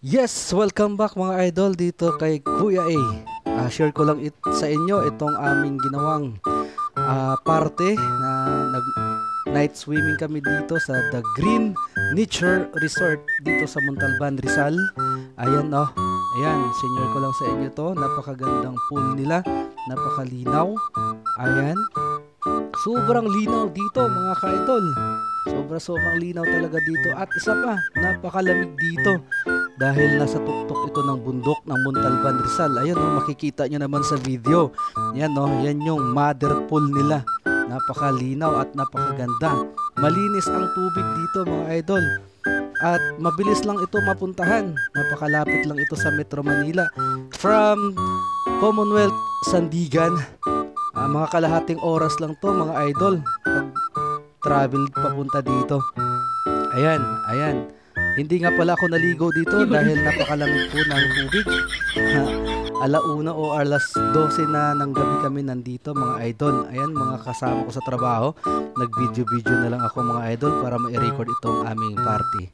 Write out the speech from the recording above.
Yes, welcome back mga idol dito kay Kuya A. Share ko lang sa inyo itong aming ginawang parte na night swimming kami dito sa The Green Nature Resort dito sa Montalban, Rizal. Ayan oh. Ayan, senior ko lang sa inyo to. Napakagandang pool nila. Napakalinaw. Ayan. Sobrang linaw dito mga ka-idol. Sobrang linaw talaga dito. At isa pa, napakalamig dito. Dahil nasa tuktok ito ng bundok ng Montalban, Rizal. Ayan o, makikita nyo naman sa video. Yan o, yan yung mother pool nila. Napakalinaw at napakaganda. Malinis ang tubig dito mga idol. At mabilis lang ito mapuntahan. Napakalapit lang ito sa Metro Manila. From Commonwealth, Sandigan. Mga kalahating oras lang to mga idol. Pag travel papunta dito. Ayan, ayan. Hindi nga pala ako naligo dito dahil napakalamig po ng tubig. Alauna o alas 12 na ng gabi kami nandito mga idol. Ayan, mga kasama ko sa trabaho. Nag-video-video na lang ako mga idol para ma-record itong aming party.